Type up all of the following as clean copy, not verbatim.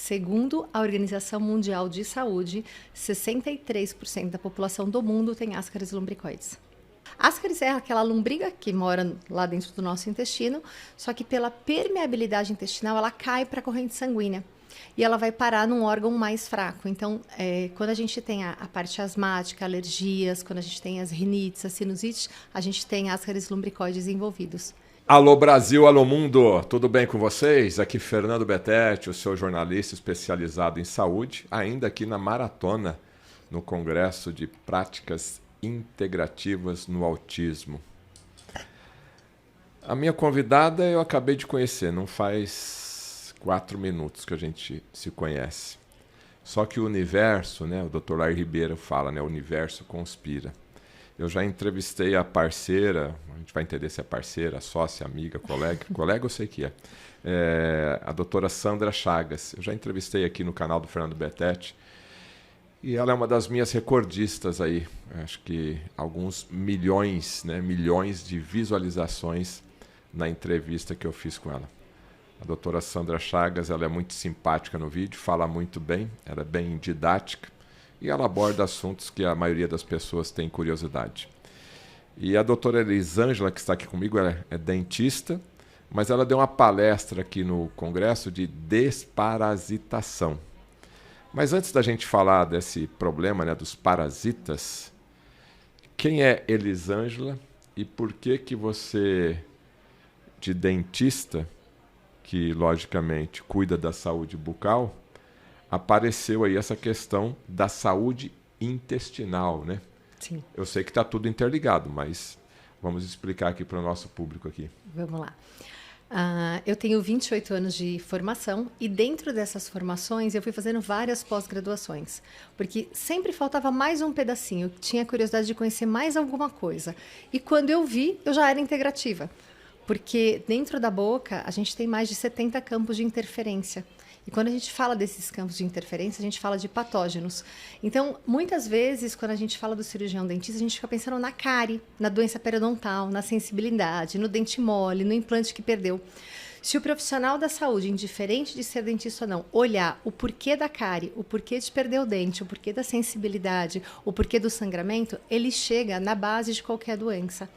Segundo a Organização Mundial de Saúde, 63% da população do mundo tem Ascaris lumbricoides. Ascaris é aquela lombriga que mora lá dentro do nosso intestino, só que pela permeabilidade intestinal ela cai para a corrente sanguínea e ela vai parar num órgão mais fraco. Então, quando a gente tem a parte asmática, alergias, quando a gente tem as rinites, a sinusite, a gente tem Ascaris lumbricoides envolvidos. Alô Brasil, alô mundo, tudo bem com vocês? Aqui Fernando Betete, o seu jornalista especializado em saúde, ainda aqui na maratona, no Congresso de Práticas Integrativas no Autismo. A minha convidada eu acabei de conhecer, não faz 4 minutos que a gente se conhece. Só que o universo, né, o Dr. Lair Ribeiro fala, né, o universo conspira. Eu já entrevistei a parceira, a gente vai entender se é parceira, sócia, amiga, colega. Colega eu sei que é a doutora Sandra Chagas. Eu já entrevistei aqui no canal do Fernando Betete. E ela é uma das minhas recordistas aí. Acho que alguns milhões de visualizações na entrevista que eu fiz com ela. A doutora Sandra Chagas, ela é muito simpática no vídeo, fala muito bem, ela é bem didática. E ela aborda assuntos que a maioria das pessoas tem curiosidade. E a doutora Elisângela, que está aqui comigo, ela é dentista, mas ela deu uma palestra aqui no Congresso de desparasitação. Mas antes da gente falar desse problema, né, dos parasitas, quem é Elisângela e por que você, de dentista, que logicamente cuida da saúde bucal, apareceu aí essa questão da saúde intestinal, né? Sim. Eu sei que está tudo interligado, mas vamos explicar aqui para o nosso público aqui. Vamos lá. Eu tenho 28 anos de formação e dentro dessas formações eu fui fazendo várias pós-graduações, porque sempre faltava mais um pedacinho, eu tinha curiosidade de conhecer mais alguma coisa. E quando eu vi, eu já era integrativa, porque dentro da boca a gente tem mais de 70 campos de interferência. E quando a gente fala desses campos de interferência, a gente fala de patógenos. Então, muitas vezes, quando a gente fala do cirurgião dentista, a gente fica pensando na cárie, na doença periodontal, na sensibilidade, no dente mole, no implante que perdeu. Se o profissional da saúde, indiferente de ser dentista ou não, olhar o porquê da cárie, o porquê de perder o dente, o porquê da sensibilidade, o porquê do sangramento, ele chega na base de qualquer doença.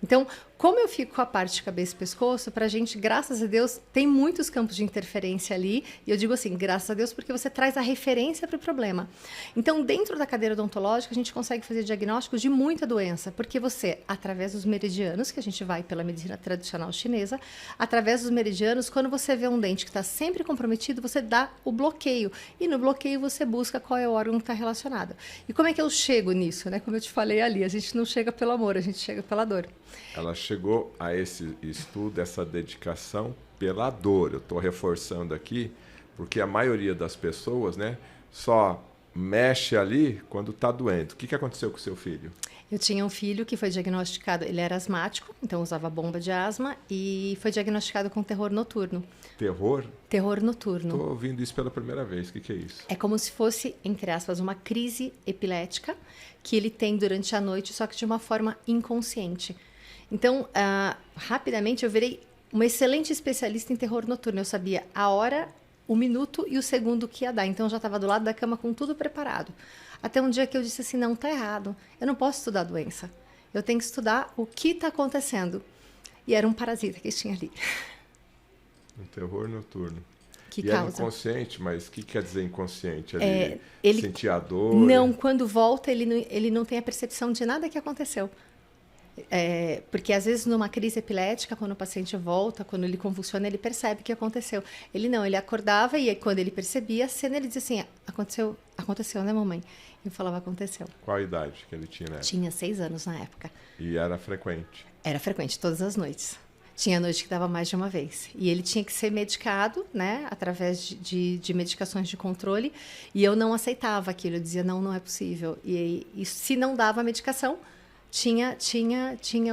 Então, como eu fico com a parte de cabeça e pescoço, para a gente, graças a Deus, tem muitos campos de interferência ali. E eu digo assim, graças a Deus, porque você traz a referência para o problema. Então, dentro da cadeira odontológica, a gente consegue fazer diagnóstico de muita doença. Porque você, através dos meridianos, que a gente vai pela medicina tradicional chinesa, através dos meridianos, quando você vê um dente que está sempre comprometido, você dá o bloqueio. E no bloqueio você busca qual é o órgão que está relacionado. E como é que eu chego nisso, né? Como eu te falei ali, a gente não chega pelo amor, a gente chega pela dor. Ela chegou a esse estudo, essa dedicação pela dor. Eu estou reforçando aqui, porque a maioria das pessoas, né, só mexe ali quando está doente. O que aconteceu com o seu filho? Eu tinha um filho que foi diagnosticado, ele era asmático, então usava bomba de asma, e foi diagnosticado com terror noturno. Terror? Terror noturno. Estou ouvindo isso pela primeira vez. O que é isso? É como se fosse, entre aspas, uma crise epilética que ele tem durante a noite, só que de uma forma inconsciente. Então, rapidamente eu virei uma excelente especialista em terror noturno. Eu sabia a hora, o minuto e o segundo que ia dar. Então, eu já estava do lado da cama com tudo preparado. Até um dia que eu disse assim, não, tá errado. Eu não posso estudar a doença. Eu tenho que estudar o que está acontecendo. E era um parasita que tinha ali. Um terror noturno. Que e causa. Era inconsciente, mas o que quer dizer inconsciente? Ele sentia a dor? Não, quando volta, ele não tem a percepção de nada que aconteceu. Porque às vezes numa crise epilética, quando o paciente volta, quando ele convulsiona, ele percebe o que aconteceu. Ele não, ele acordava e quando ele percebia a cena, ele dizia assim, aconteceu, né, mamãe? Eu falava, aconteceu. Qual a idade que ele tinha na época? Tinha 6 anos na época. E era frequente? Era frequente, todas as noites. Tinha noite que dava mais de uma vez. E ele tinha que ser medicado, né, através de medicações de controle, e eu não aceitava aquilo, eu dizia, não é possível. E se não dava a medicação, tinha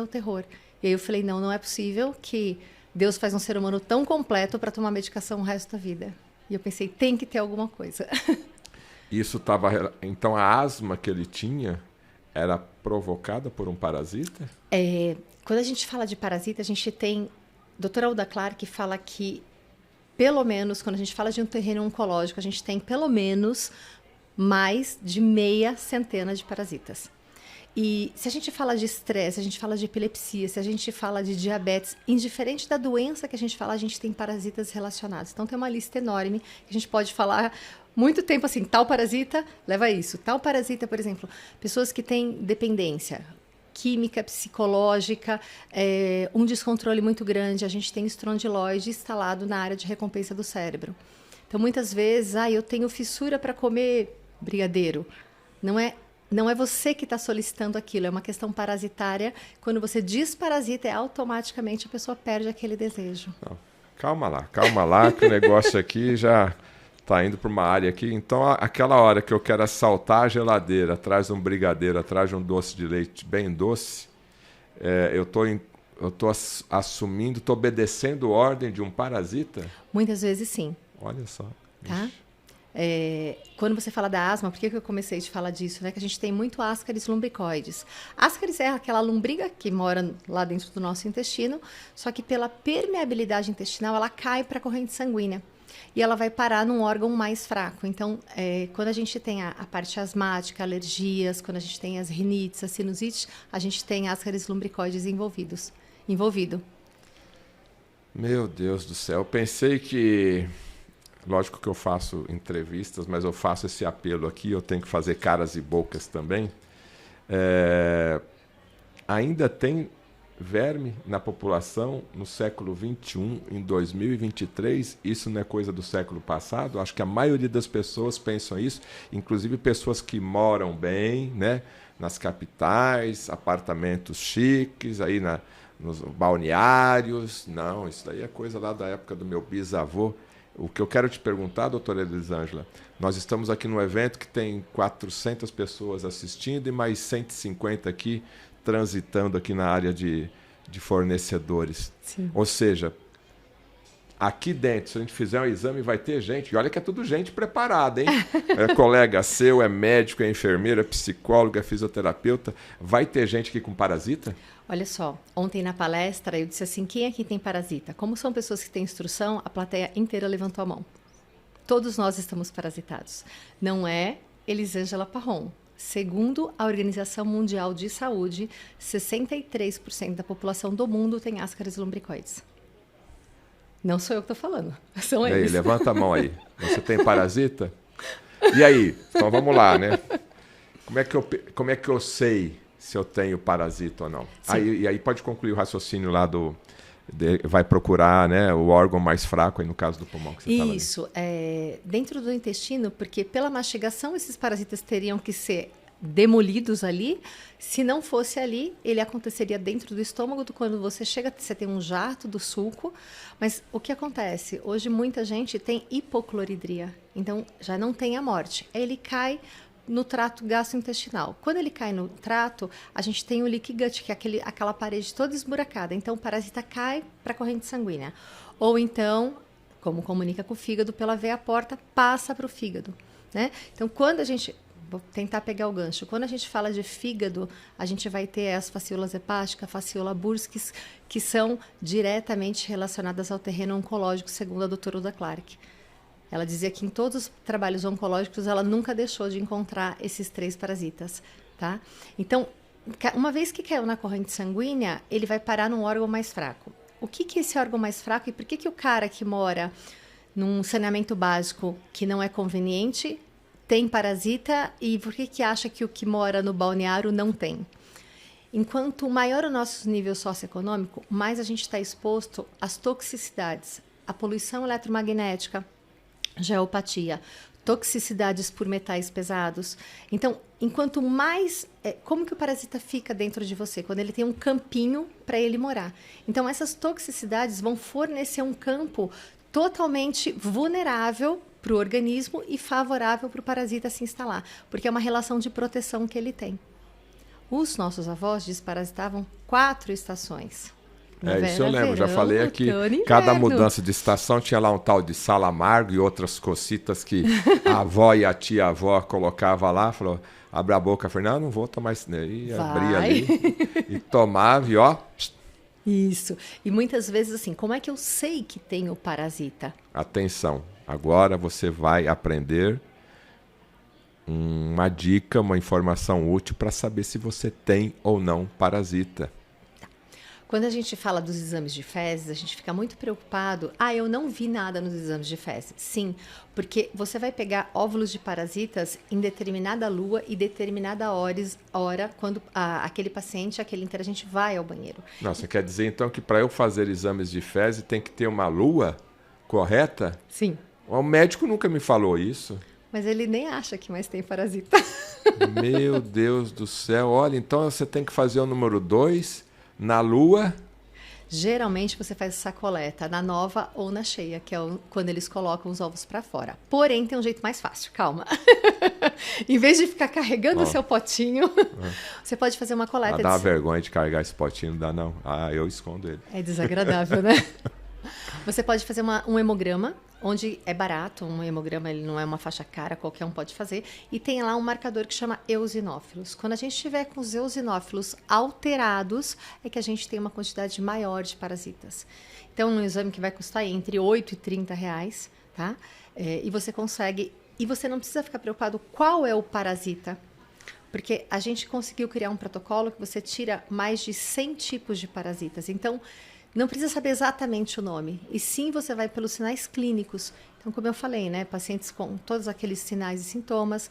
o terror. E aí eu falei, não é possível que Deus faz um ser humano tão completo para tomar medicação o resto da vida. E eu pensei, tem que ter alguma coisa. Isso estava... Então a asma que ele tinha era provocada por um parasita? Quando a gente fala de parasita, a gente tem... Doutora Alda Clark fala que pelo menos, quando a gente fala de um terreno oncológico, a gente tem pelo menos mais de meia centena de parasitas. E se a gente fala de estresse, se a gente fala de epilepsia, se a gente fala de diabetes, indiferente da doença que a gente fala, a gente tem parasitas relacionados. Então tem uma lista enorme que a gente pode falar muito tempo assim, tal parasita leva a isso. Tal parasita, por exemplo, pessoas que têm dependência química, psicológica, um descontrole muito grande, a gente tem estrondiloide instalado na área de recompensa do cérebro. Então muitas vezes, eu tenho fissura para comer brigadeiro. Não é você que está solicitando aquilo, é uma questão parasitária. Quando você desparasita, automaticamente a pessoa perde aquele desejo. Não, calma lá, que o negócio aqui já está indo para uma área aqui. Então, aquela hora que eu quero assaltar a geladeira, atrás de um brigadeiro, atrás de um doce de leite bem doce, eu estou assumindo, estou obedecendo ordem de um parasita? Muitas vezes sim. Olha só. Tá? Quando você fala da asma, por que eu comecei a te falar disso? Né? Que a gente tem muito Ascaris lumbricoides. Ascaris é aquela lombriga que mora lá dentro do nosso intestino, só que pela permeabilidade intestinal ela cai para a corrente sanguínea e ela vai parar num órgão mais fraco. Então, quando a gente tem a parte asmática, alergias, quando a gente tem as rinites, a sinusite, a gente tem Ascaris lumbricoides envolvido. Meu Deus do céu, eu pensei que... Lógico que eu faço entrevistas, mas eu faço esse apelo aqui, eu tenho que fazer caras e bocas também. Ainda tem verme na população no século XXI, em 2023. Isso não é coisa do século passado. Acho que a maioria das pessoas pensam isso, inclusive pessoas que moram bem, né, nas capitais, apartamentos chiques, aí nos balneários. Não, isso daí é coisa lá da época do meu bisavô. O que eu quero te perguntar, doutora Elisângela, nós estamos aqui num evento que tem 400 pessoas assistindo e mais 150 aqui transitando aqui na área de fornecedores. Sim. Ou seja, aqui dentro, se a gente fizer um exame, vai ter gente, e olha que é tudo gente preparada, hein? É colega seu, é médico, é enfermeiro, é psicólogo, é fisioterapeuta. Vai ter gente aqui com parasita? Olha só, ontem na palestra eu disse assim, quem aqui tem parasita? Como são pessoas que têm instrução, a plateia inteira levantou a mão. Todos nós estamos parasitados. Não é Elisângela Parron. Segundo a Organização Mundial de Saúde, 63% da população do mundo tem Ascaris lumbricoides. Não sou eu que estou falando, são eles. E aí, levanta a mão aí. Você tem parasita? E aí? Então vamos lá, né? Como é que eu sei se eu tenho parasita ou não? E aí pode concluir o raciocínio lá vai procurar, né, o órgão mais fraco, aí no caso do pulmão que você fala. Isso, dentro do intestino, porque pela mastigação esses parasitas teriam que ser demolidos ali. Se não fosse ali, ele aconteceria dentro do estômago. Quando você chega, você tem um jato do suco. Mas o que acontece? Hoje muita gente tem hipocloridria, então já não tem a morte. Ele cai no trato gastrointestinal. Quando ele cai no trato, a gente tem o leaky gut, que é aquela parede toda esburacada. Então o parasita cai para a corrente sanguínea. Ou então, como comunica com o fígado, pela veia porta, passa para o fígado, né? Então quando a gente... Vou tentar pegar o gancho. Quando a gente fala de fígado, a gente vai ter as fascíolas hepáticas, fascíola Bursky, que são diretamente relacionadas ao terreno oncológico, segundo a doutora Uda Clark. Ela dizia que em todos os trabalhos oncológicos ela nunca deixou de encontrar esses 3 parasitas, tá? Então, uma vez que caiu na corrente sanguínea, ele vai parar num órgão mais fraco. O que é esse órgão mais fraco e por que o cara que mora num saneamento básico que não é conveniente tem parasita e por que acha que o que mora no balneário não tem? Enquanto maior o nosso nível socioeconômico, mais a gente está exposto às toxicidades, à poluição eletromagnética, geopatia, toxicidades por metais pesados. Então, enquanto mais... como que o parasita fica dentro de você? Quando ele tem um campinho para ele morar. Então, essas toxicidades vão fornecer um campo totalmente vulnerável para o organismo e favorável para o parasita se instalar, porque é uma relação de proteção que ele tem. Os nossos avós desparasitavam 4 estações. Isso eu lembro, já falei aqui. Cada mudança de estação tinha lá um tal de sal amargo e outras cocitas que a avó e a tia-avó colocava lá, falou, abre a boca, falei, não vou tomar isso. E abria ali e tomava e ó, Isso. E muitas vezes, assim, como é que eu sei que tenho parasita? Atenção, agora você vai aprender uma dica, uma informação útil para saber se você tem ou não parasita. Quando a gente fala dos exames de fezes, a gente fica muito preocupado. Eu não vi nada nos exames de fezes. Sim, porque você vai pegar óvulos de parasitas em determinada lua e determinada hora quando aquele paciente, aquele interagente vai ao banheiro. Nossa, quer dizer então que para eu fazer exames de fezes tem que ter uma lua correta? Sim. O médico nunca me falou isso. Mas ele nem acha que mais tem parasita. Meu Deus do céu. Olha, então você tem que fazer o número 2 na lua. Geralmente você faz essa coleta na nova ou na cheia, que é quando eles colocam os ovos para fora. Porém, tem um jeito mais fácil, calma. Em vez de ficar carregando o seu potinho, você pode fazer uma coleta. Dá uma vergonha de carregar esse potinho, não dá não. Eu escondo ele. É desagradável, né? Você pode fazer um hemograma, onde é barato, um hemograma ele não é uma faixa cara, qualquer um pode fazer, e tem lá um marcador que chama eosinófilos. Quando a gente estiver com os eosinófilos alterados, é que a gente tem uma quantidade maior de parasitas. Então, um exame que vai custar entre R$ 8 e R$ 30, tá? E você consegue, e você não precisa ficar preocupado qual é o parasita, porque a gente conseguiu criar um protocolo que você tira mais de 100 tipos de parasitas. Então, não precisa saber exatamente o nome, e sim você vai pelos sinais clínicos. Então, como eu falei, né, pacientes com todos aqueles sinais e sintomas,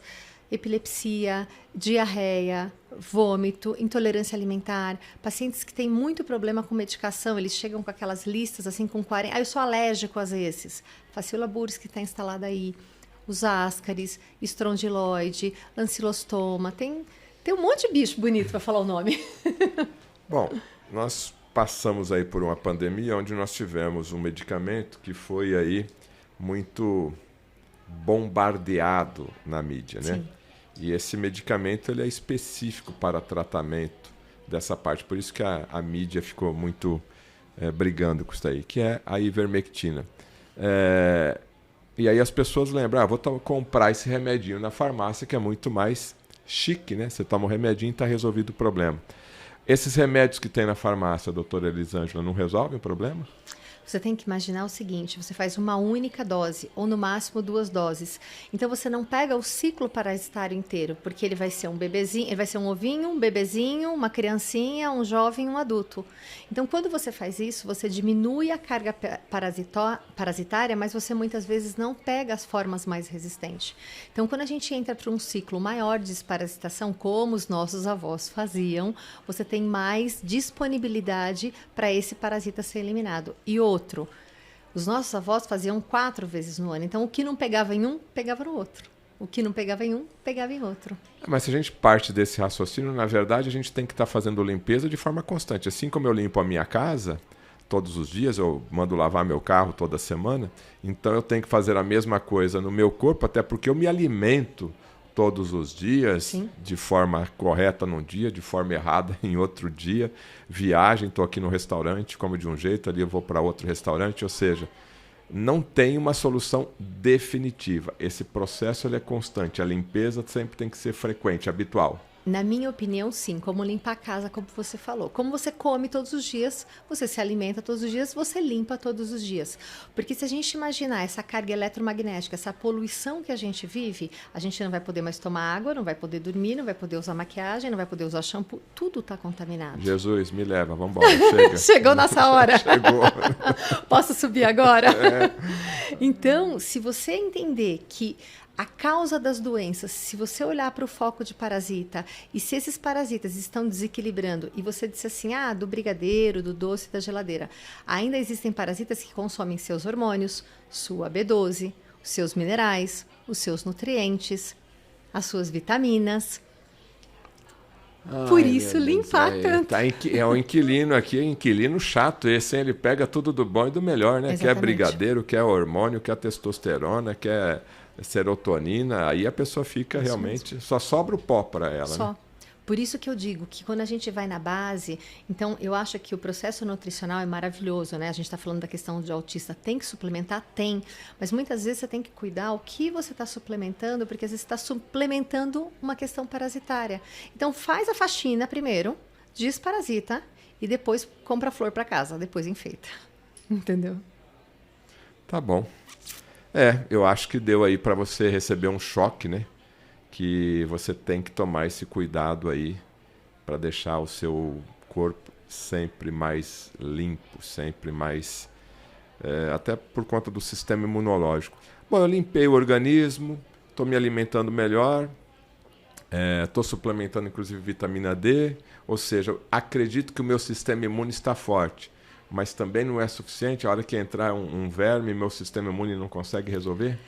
epilepsia, diarreia, vômito, intolerância alimentar, pacientes que têm muito problema com medicação, eles chegam com aquelas listas assim com 40, eu sou alérgico às esses, Faciola buris que está instalada aí, os ascaris, estrondiloide, lancilostoma, tem um monte de bicho bonito para falar o nome. Bom, nós passamos aí por uma pandemia onde nós tivemos um medicamento que foi aí muito bombardeado na mídia, né? Sim. E esse medicamento ele é específico para tratamento dessa parte, por isso que a mídia ficou muito brigando com isso aí, que é a ivermectina. E aí as pessoas lembram, vou comprar esse remedinho na farmácia, que é muito mais chique, né? Você toma um remedinho e está resolvido o problema. Esses remédios que tem na farmácia, doutora Elisângela, não resolvem o problema? Você tem que imaginar o seguinte, você faz uma única dose, ou no máximo 2 doses. Então você não pega o ciclo parasitário inteiro, porque ele vai ser um bebezinho, ele vai ser um ovinho, um bebezinho, uma criancinha, um jovem, um adulto. Então quando você faz isso, você diminui a carga parasitária, mas você muitas vezes não pega as formas mais resistentes. Então quando a gente entra para um ciclo maior de desparasitação, como os nossos avós faziam, você tem mais disponibilidade para esse parasita ser eliminado. E outro, os nossos avós faziam 4 vezes no ano. Então, o que não pegava em um, pegava no outro. O que não pegava em um, pegava em outro. Mas se a gente parte desse raciocínio, na verdade, a gente tem que estar fazendo limpeza de forma constante. Assim como eu limpo a minha casa todos os dias, eu mando lavar meu carro toda semana, então eu tenho que fazer a mesma coisa no meu corpo, até porque eu me alimento todos os dias, sim, de forma correta num dia, de forma errada em outro dia. Viagem, estou aqui no restaurante, como de um jeito, ali eu vou para outro restaurante, ou seja, não tem uma solução definitiva. Esse processo ele é constante, a limpeza sempre tem que ser frequente, habitual. Na minha opinião, sim, como limpar a casa, como você falou. Como você come todos os dias, você se alimenta todos os dias, você limpa todos os dias. Porque se a gente imaginar essa carga eletromagnética, essa poluição que a gente vive, a gente não vai poder mais tomar água, não vai poder dormir, não vai poder usar maquiagem, não vai poder usar shampoo, tudo está contaminado. Jesus, me leva, vamos embora, chega. Chegou nossa hora. Chegou. Posso subir agora? Então, se você entender que a causa das doenças, se você olhar para o foco de parasita e se esses parasitas estão desequilibrando e você disse assim, do brigadeiro, do doce, da geladeira, ainda existem parasitas que consomem seus hormônios, sua B12, os seus minerais, os seus nutrientes, as suas vitaminas. Por isso, limpar tanto. É um inquilino aqui, inquilino chato esse, hein? Ele pega tudo do bom e do melhor, né? Exatamente. Quer brigadeiro, quer hormônio, quer testosterona, quer serotonina, aí a pessoa fica isso realmente, mesmo. Só sobra o pó para ela. Só. Né? Por isso que eu digo que quando a gente vai na base, então eu acho que o processo nutricional é maravilhoso, né? A gente está falando da questão de autista, tem que suplementar? Tem. Mas muitas vezes você tem que cuidar o que você está suplementando, porque às vezes você está suplementando uma questão parasitária. Então faz a faxina primeiro, desparasita, e depois compra flor para casa, depois enfeita. Entendeu? Tá bom. Eu acho que deu aí para você receber um choque, né? Que você tem que tomar esse cuidado aí para deixar o seu corpo sempre mais limpo, sempre mais... até por conta do sistema imunológico. Bom, eu limpei o organismo, estou me alimentando melhor, estou suplementando inclusive vitamina D, ou seja, acredito que o meu sistema imune está forte, mas também não é suficiente. A hora que entrar um verme, meu sistema imune não consegue resolver?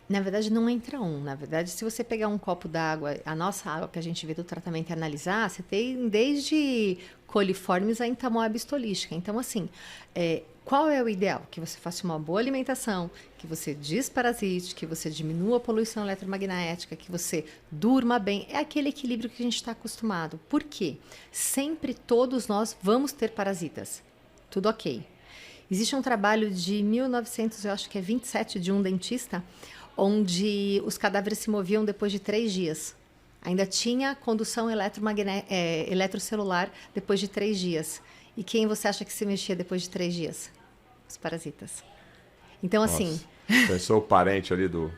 Na verdade, não entra um. Na verdade, se você pegar um copo d'água, a nossa água que a gente vê do tratamento e analisar, você tem desde coliformes a entamoeba histolística. Então, assim, qual é o ideal? Que você faça uma boa alimentação, que você desparasite, que você diminua a poluição eletromagnética, que você durma bem. É aquele equilíbrio que a gente está acostumado. Por quê? Sempre todos nós vamos ter parasitas. Tudo ok. Existe um trabalho de 1927, de um dentista, onde os cadáveres se moviam depois de 3 dias. Ainda tinha condução eletrocelular depois de 3 dias. E quem você acha que se mexia depois de 3 dias? Os parasitas. Então, Nossa, assim... Pensou o parente ali do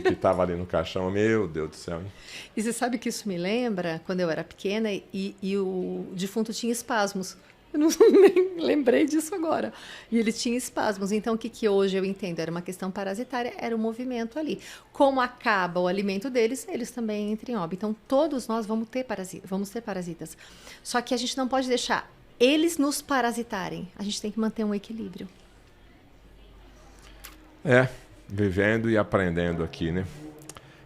que estava ali no caixão. Meu Deus do céu, hein? E você sabe que isso me lembra quando eu era pequena e o defunto tinha espasmos. Eu não nem lembrei disso agora. E ele tinha espasmos. Então, o que hoje eu entendo? Era uma questão parasitária, era o movimento ali. Como acaba o alimento deles, eles também entram em óbito. Então, todos nós vamos ter parasitas. Só que a gente não pode deixar eles nos parasitarem. A gente tem que manter um equilíbrio. Vivendo e aprendendo aqui, né?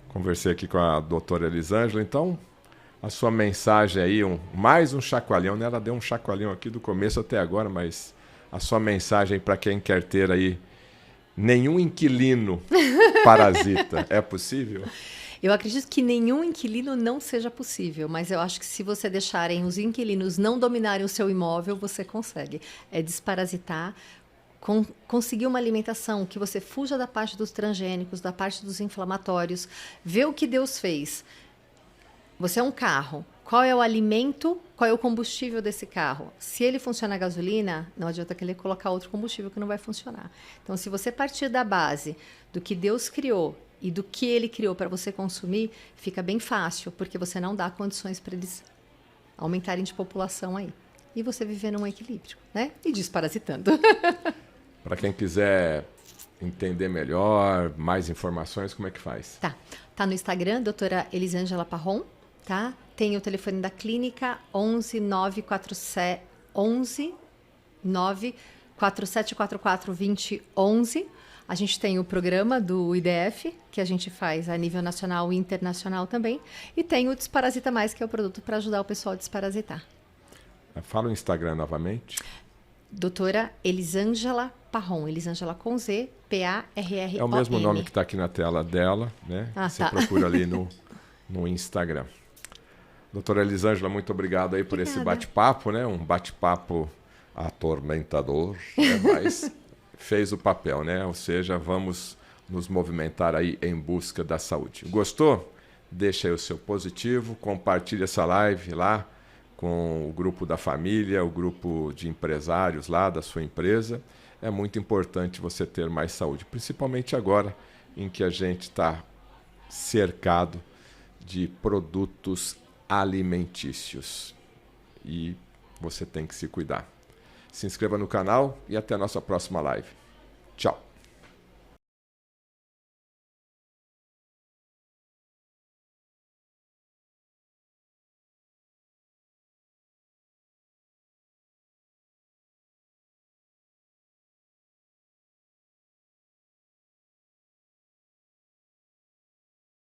Conversei aqui com a doutora Elisângela, então... A sua mensagem aí, mais um chacoalhão, né? Ela deu um chacoalhão aqui do começo até agora, mas a sua mensagem para quem quer ter aí nenhum inquilino parasita, é possível? Eu acredito que nenhum inquilino não seja possível, mas eu acho que se você deixarem os inquilinos não dominarem o seu imóvel, você consegue. É desparasitar, conseguir uma alimentação que você fuja da parte dos transgênicos, da parte dos inflamatórios, ver o que Deus fez. Você é um carro. Qual é o alimento, qual é o combustível desse carro? Se ele funciona a gasolina, não adianta querer colocar outro combustível que não vai funcionar. Então, se você partir da base do que Deus criou e do que Ele criou para você consumir, fica bem fácil, porque você não dá condições para eles aumentarem de população aí. E você viver num equilíbrio, né? E desparasitando. Para quem quiser entender melhor, mais informações, como é que faz? Tá no Instagram, doutora Elisângela Parron. Tá? Tem o telefone da clínica 11 94744 2011. A gente tem o programa do IDF, que a gente faz a nível nacional e internacional também. E tem o Desparasita Mais, que é o produto para ajudar o pessoal a desparasitar. Fala o Instagram novamente. Doutora Elisângela Parron. Elisângela com Z, P-A-R-R-O-N. É o mesmo nome que está aqui na tela dela, né? Você procura ali no Instagram. Doutora Elisângela, muito obrigado aí por esse bate-papo, né? Um bate-papo atormentador, né? Mas fez o papel, né? Ou seja, vamos nos movimentar aí em busca da saúde. Gostou? Deixa aí o seu positivo, compartilha essa live lá com o grupo da família, o grupo de empresários lá da sua empresa. É muito importante você ter mais saúde, principalmente agora em que a gente está cercado de produtos alimentícios e você tem que se cuidar. Se inscreva no canal e até a nossa próxima live. Tchau!